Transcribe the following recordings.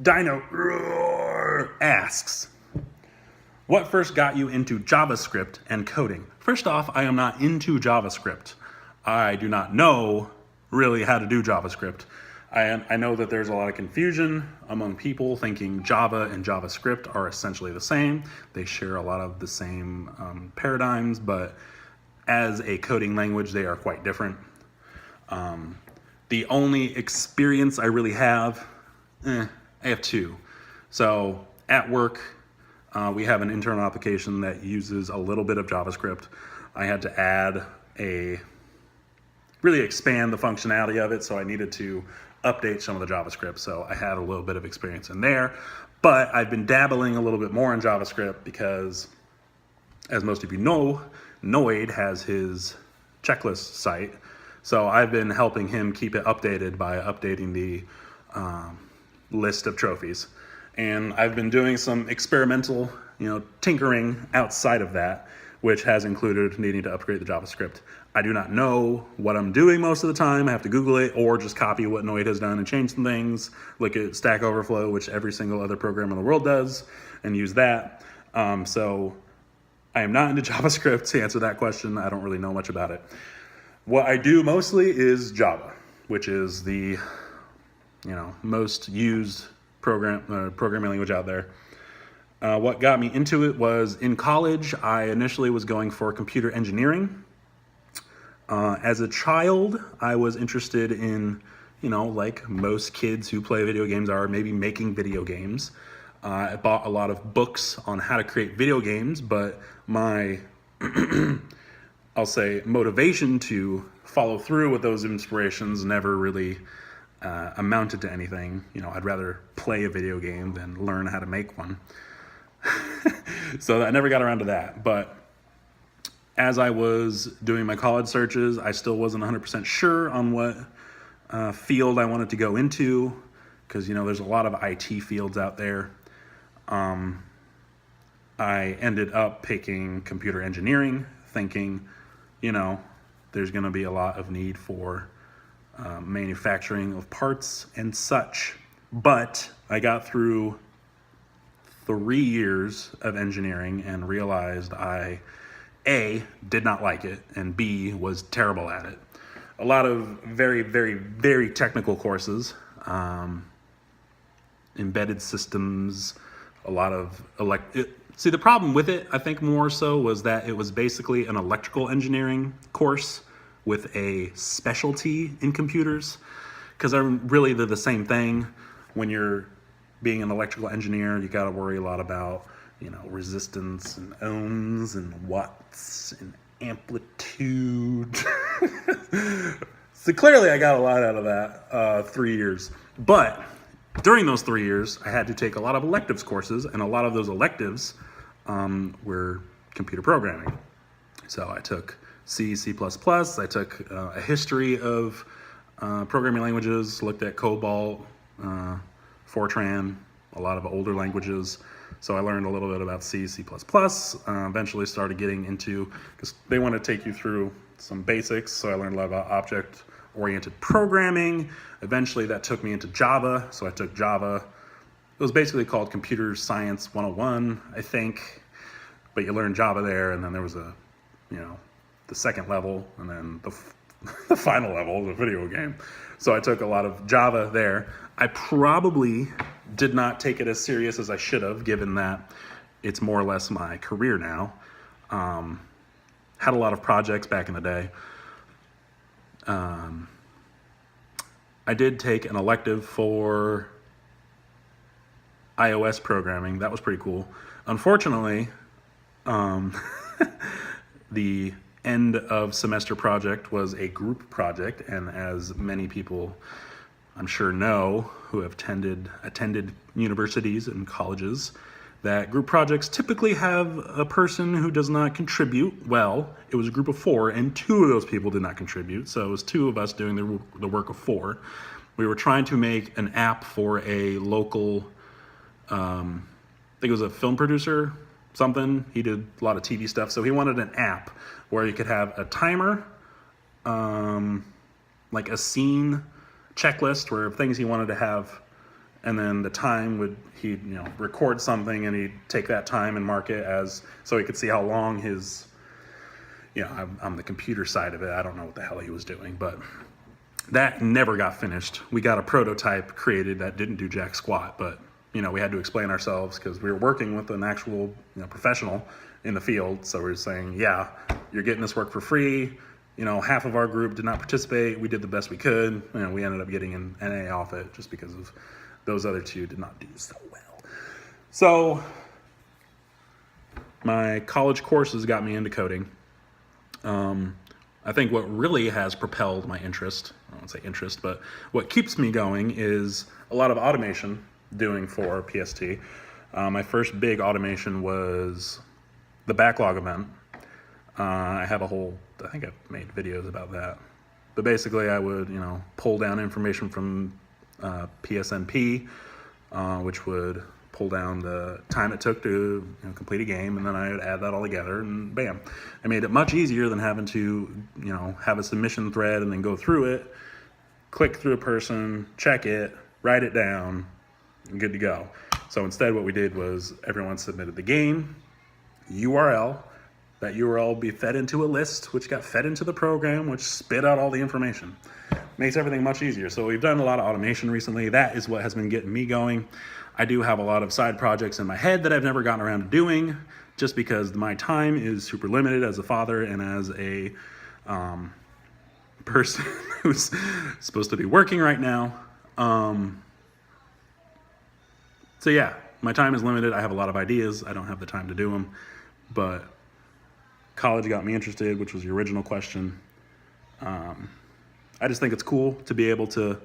Dino asks, what first got you into JavaScript and coding? First off, I am not into JavaScript. I do not know really how to do JavaScript. I know that there's a lot of confusion among people thinking Java and JavaScript are essentially the same. They share a lot of the same paradigms, but as a coding language, they are quite different. The only experience I really have, I have two. So at work, we have an internal application that uses a little bit of JavaScript. I had to really expand the functionality of it, so I needed to update some of the JavaScript. So I had a little bit of experience in there, but I've been dabbling a little bit more in JavaScript because, as most of you know, Noid has his checklist site. So I've been helping him keep it updated by updating the list of trophies. And I've been doing some experimental, tinkering outside of that, which has included needing to upgrade the JavaScript. I do not know what I'm doing most of the time. I have to Google it or just copy what Noid has done and change some things. Look at Stack Overflow, which every single other program in the world does, and use that. So I am not into JavaScript. To answer that question, I don't really know much about it. What I do mostly is which is the most used programming language out there. What got me into it was in college, I initially was going for computer engineering. As a child, I was interested in, like most kids who play video games are, maybe making video games. I bought a lot of books on how to create video games, but my, I'll say, motivation to follow through with those inspirations never really amounted to anything. I'd rather play a video game than learn how to make one. So I never got around to that. But as I was doing my college searches, I still wasn't 100% sure on what field I wanted to go into, because there's a lot of IT fields out there. I ended up picking computer engineering, thinking, there's going to be a lot of need for manufacturing of parts and such. But I got through 3 years of engineering and realized I, A, did not like it, and B, was terrible at it. A lot of very, very, very technical courses, embedded systems, a lot of See, the problem with it, I think more so, was that it was basically an electrical engineering course with a specialty in computers, because really they're the same thing. When you're being an electrical engineer, you got to worry a lot about, resistance and ohms and watts and amplitude. So clearly I got a lot out of that 3 years. But during those 3 years, I had to take a lot of electives courses, and a lot of those electives were computer programming. So I took C, C++, I took a history of programming languages, looked at COBOL, Fortran, a lot of older languages. So I learned a little bit about C, C++, eventually started getting into, because they want to take you through some basics, so I learned a lot about object-oriented programming. Eventually that took me into Java, so I took Java. It was basically called Computer Science 101, I think, but you learn Java there, and then there was the second level, and then the final level of the video game. So I took a lot of Java there. I probably did not take it as serious as I should have, given that it's more or less my career now. Had a lot of projects back in the day. I did take an elective for iOS programming. That was pretty cool. Unfortunately, the end of semester project was a group project, and as many people I'm sure know who have attended universities and colleges, that group projects typically have a person who does not contribute. Well, it was a group of 4, and 2 of those people did not contribute, so it was 2 of us doing the work of 4. We were trying to make an app for a local, I think it was a film producer, something. He did a lot of TV stuff, so he wanted an app where you could have a timer, like a scene checklist where things he wanted to have and then the time he'd record something, and he'd take that time and mark it as, so he could see how long his, I'm the computer side of it. I don't know what the hell he was doing, but that never got finished. We got a prototype created that didn't do jack squat, but we had to explain ourselves because we were working with an actual professional in the field. So we were saying, yeah, you're getting this work for free. Half of our group did not participate. We did the best we could. We ended up getting an NA off it just because of those other two did not do so well. So my college courses got me into coding. I think what really has propelled my interest, I won't say interest, but what keeps me going is a lot of automation doing for PST. My first big automation was the backlog event. I have I think I've made videos about that. But basically I would, pull down information from PSNP, which would pull down the time it took to complete a game, and then I would add that all together, and bam. I made it much easier than having to, have a submission thread and then go through it, click through a person, check it, write it down, and good to go. So instead what we did was everyone submitted the game, URL, that URL will be fed into a list, which got fed into the program, which spit out all the information. Makes everything much easier. So we've done a lot of automation recently. That is what has been getting me going. I do have a lot of side projects in my head that I've never gotten around to doing, just because my time is super limited as a father and as a person who's supposed to be working right now. So yeah, my time is limited. I have a lot of ideas. I don't have the time to do them, but college got me interested, which was the original question. I just think it's cool to be able to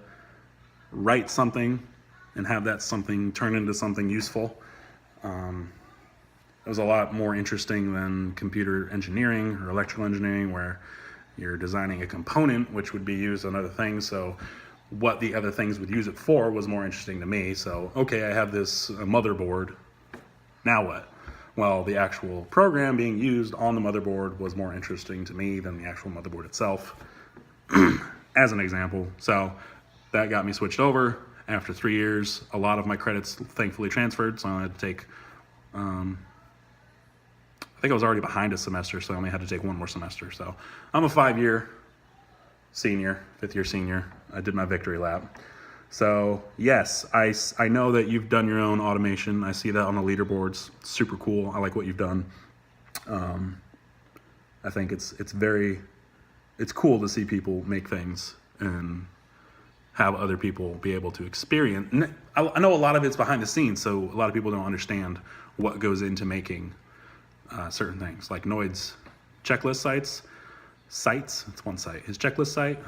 write something and have that something turn into something useful. It was a lot more interesting than computer engineering or electrical engineering, where you're designing a component which would be used on other things. So what the other things would use it for was more interesting to me. So, okay, I have this motherboard. Now what? Well, the actual program being used on the motherboard was more interesting to me than the actual motherboard itself, as an example. So that got me switched over. After 3 years, a lot of my credits thankfully transferred, so I had to take, I think I was already behind a semester, so I only had to take one more semester. So I'm a 5-year senior, 5th-year senior. I did my victory lap. So yes, I know that you've done your own automation. I see that on the leaderboards. Super cool. I like what you've done. I think it's cool to see people make things and have other people be able to experience. I know a lot of it's behind the scenes, so a lot of people don't understand what goes into making certain things. Like Noid's checklist sites, it's one site. His checklist site,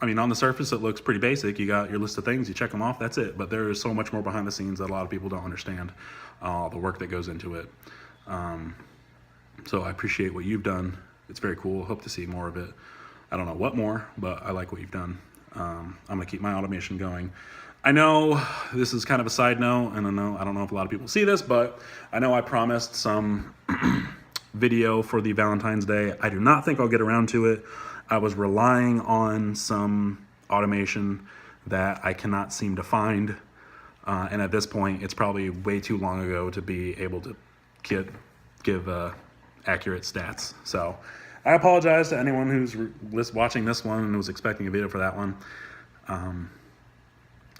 on the surface, it looks pretty basic. You got your list of things, you check them off, that's it. But there is so much more behind the scenes that a lot of people don't understand, the work that goes into it. So I appreciate what you've done. It's very cool. Hope to see more of it. I don't know what more, but I like what you've done. I'm gonna keep my automation going. I know this is kind of a side note, and I don't know if a lot of people see this, but I know I promised some video for the Valentine's Day. I do not think I'll get around to it. I was relying on some automation that I cannot seem to find. And at this point, it's probably way too long ago to be able to give accurate stats. So I apologize to anyone who's watching this one and was expecting a video for that one.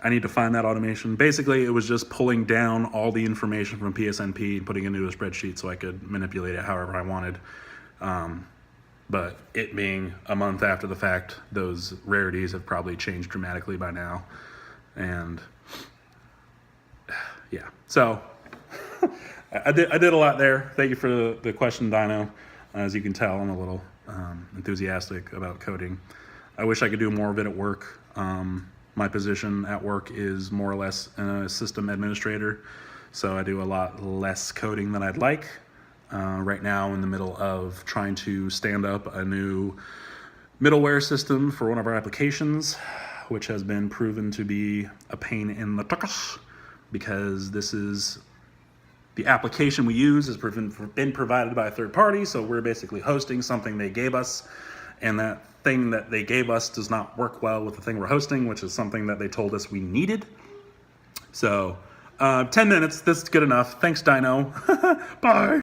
I need to find that automation. Basically, it was just pulling down all the information from PSNP and putting it into a spreadsheet so I could manipulate it however I wanted. But it being a month after the fact, those rarities have probably changed dramatically by now. And yeah, so I did a lot there. Thank you for the question, Dino. As you can tell, I'm a little enthusiastic about coding. I wish I could do more of it at work. My position at work is more or less a system administrator, so I do a lot less coding than I'd like. Right now, in the middle of trying to stand up a new middleware system for one of our applications, which has been proven to be a pain in the tuchus, because this is the application we use has been provided by a third party, so we're basically hosting something they gave us, and that thing that they gave us does not work well with the thing we're hosting, which is something that they told us we needed So 10 minutes, this is good enough. Thanks, Dino. Bye.